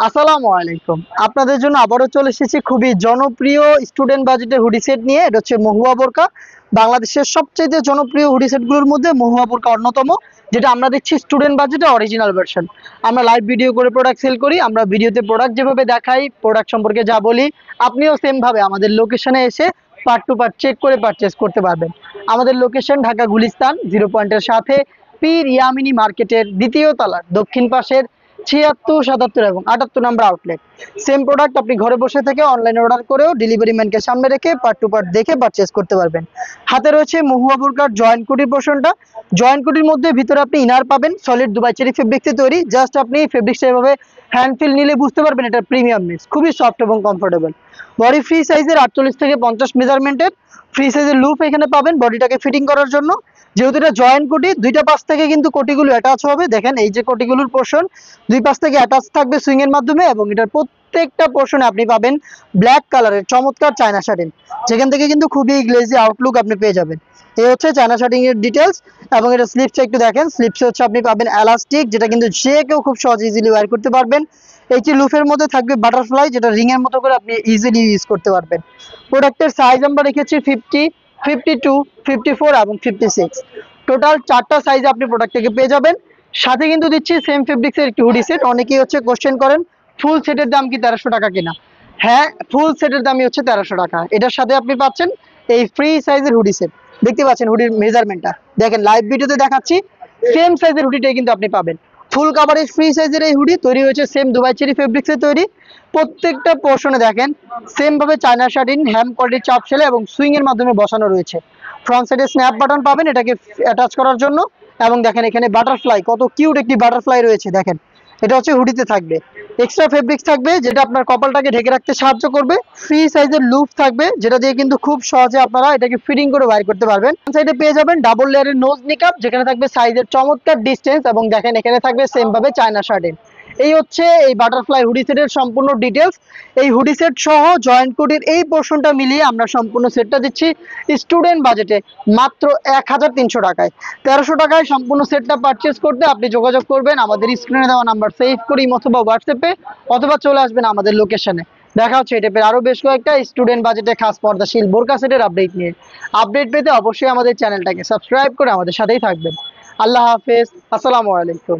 আসসালামু আলাইকুম। আপনাদের জন্য আবারও চলে এসেছি খুবই জনপ্রিয় স্টুডেন্ট বাজেটের হুডি সেট নিয়ে। এটা হচ্ছে মহুয়া বোরকা। বাংলাদেশের সবচেয়ে জনপ্রিয় হুডি সেটগুলোর মধ্যে মহুয়া বোরকা অন্যতম, যেটা আমরা দিচ্ছি স্টুডেন্ট বাজেটে অরিজিনাল ভার্সন। আমরা লাইভ ভিডিও করে প্রোডাক্ট সেল করি। আমরা ভিডিওতে প্রোডাক্ট যেভাবে দেখাই, প্রোডাক্ট সম্পর্কে যা বলি, আপনিও সেম ভাবে আমাদের লোকেশনে এসে পার্ট টু পার্ট চেক করে পারচেস করতে পারবেন। আমাদের লোকেশন ঢাকা গুলিস্তান 0 পয়েন্টের সাথে পীর ইয়ামিনী মার্কেটের দ্বিতীয় তলার দক্ষিণ পাশের ৭৬, ৭৭ এবং ৭৮ নম্বর আউটলেট। সেম প্রোডাক্ট আপনি ঘরে বসে থেকে অনলাইনে অর্ডার করেও ডেলিভারি ম্যানকে সামনে রেখে পার্ট টু পার্ট দেখে পারচেস করতে পারবেন। হাতে রয়েছে মহুয়া বোরকার জয়েন্ট কুটির পোর্শনটা। জয়েন্ট কুটির মধ্যে ভিতরে আপনি ইনার পাবেন সলিড দুবাই চেরি ফেব্রিক্সে তৈরি। জাস্ট আপনি ফেব্রিক্সটা এভাবে হ্যান্ড ফিল নিলে বুঝতে পারবেন এটা প্রিমিয়াম মিক্স, খুবই সফট এবং কমফোর্টেবল। বডি ফ্রি সাইজের 48 থেকে 50 মেজারমেন্টের ফ্রি সাইজের লুপ এখানে পাবেন বডিটাকে ফিটিং করার জন্য। যেহেতু এটা জয়েন্ট কোটি, দুইটা পাশ থেকে কিন্তু কোটিগুলো অ্যাটাচ হবে। দেখেন এই যে কোটিগুলোর পোর্শন, দুই পাশ থেকে অ্যাটাচ থাকবে সুইং এর মাধ্যমে, এবং এটার প্রত্যেকটা পোর্শনে আপনি পাবেন ব্ল্যাক কালারের চমৎকার চায়না শাটিন, যেখান থেকে কিন্তু খুবই গ্লেজি আউটলুক আপনি পেয়ে যাবেন। এই হচ্ছে চায়না শাটিং এর ডিটেলস। এবং এটা স্লিপসটা একটু দেখেন, স্লিপসে হচ্ছে আপনি পাবেন এলাস্টিক, যেটা কিন্তু যে কেউ খুব সহজে ইজিলি ওয়্যার করতে পারবেন। এই যে লুফের মধ্যে থাকবে বাটারফ্লাই, যেটা রিং এর মতো করে আপনি ইজিলি ইউজ করতে পারবেন। প্রোডাক্টের সাইজ আমরা রেখেছি 50, 52, 54 এবং 56। টোটাল 4টা সাইজ আপনি প্রোডাক্ট থেকে পেয়ে যাবেন। সাথে কিন্তু দিচ্ছি সেম ফেব্রিক্সের একটি হুডি সেট। অনেকেই হচ্ছে কোশ্চেন করেন ফুল সেটের দাম কি 1300 টাকা কিনা। হ্যাঁ, ফুল সেটের দামই হচ্ছে 1300 টাকা। এটার সাথে আপনি পাচ্ছেন এই ফ্রি সাইজের হুডি সেট। দেখতে পাচ্ছেন হুডির মেজারমেন্টটা, দেখেন লাইভ ভিডিওতে দেখাচ্ছি, সেম সাইজের হুডিটাই কিন্তু আপনি পাবেন। ফুল কাভারেজ ফ্রি সাইজের এই হুডি তৈরি হয়েছে সেম দুবাই চেরি ফেব্রিক্সে তৈরি। প্রত্যেকটা পোর্শনে দেখেন সেম ভাবে চায়না শাটিন, হ্যাম কোয়ালিটির চাপ সেলাই এবং সুইং এর মাধ্যমে বসানো রয়েছে। ফ্রন্ট সাইডে স্ন্যাপ বাটন পাবেন এটাকে অ্যাটাচ করার জন্য। এবং দেখেন এখানে বাটারফ্লাই, কত কিউট একটি বাটারফ্লাই রয়েছে। দেখেন এটা হচ্ছে হুডিতে থাকবে। এক্সট্রা ফেব্রিক্স থাকবে যেটা আপনার কপালটাকে ঢেকে রাখতে সাহায্য করবে। ফ্রি সাইজের লুপ থাকবে, যেটা দিয়ে কিন্তু খুব সহজে আপনারা এটাকে ফিটিং করে বাইর করতে পারবেন। সাইডে পেয়ে যাবেন ডাবল লেয়ারের নোজ নিকাপ, যেখানে থাকবে সাইজের চমৎকার ডিসটেন্স, এবং দেখেন এখানে থাকবে সেম ভাবে চায়না শার্টেন। এই হচ্ছে এই বাটারফ্লাই হুডি সেটের সম্পূর্ণ ডিটেলস। এই হুডি সেট সহ জয়েন্ট কোটির এই পোর্শনটা মিলিয়ে আমরা সম্পূর্ণ সেটটা দিচ্ছি স্টুডেন্ট বাজেটে মাত্র 1300 টাকায়। 1300 টাকায় সম্পূর্ণ সেটটা পারচেস করতে আপনি যোগাযোগ করবেন আমাদের স্ক্রিনে দেওয়া নাম্বার সেভ করি অথবা হোয়াটসঅ্যাপে, অথবা চলে আসবেন আমাদের লোকেশনে। দেখা হচ্ছে এই টাইপের আরো বেশ কয়েকটা স্টুডেন্ট বাজেটে খাস পর্দাশীল বোরকা সেটের আপডেট নিয়ে। আপডেট পেতে অবশ্যই আমাদের চ্যানেলটাকে সাবস্ক্রাইব করে আমাদের সাথেই থাকবেন। আল্লাহ হাফেজ, আসসালামু আলাইকুম।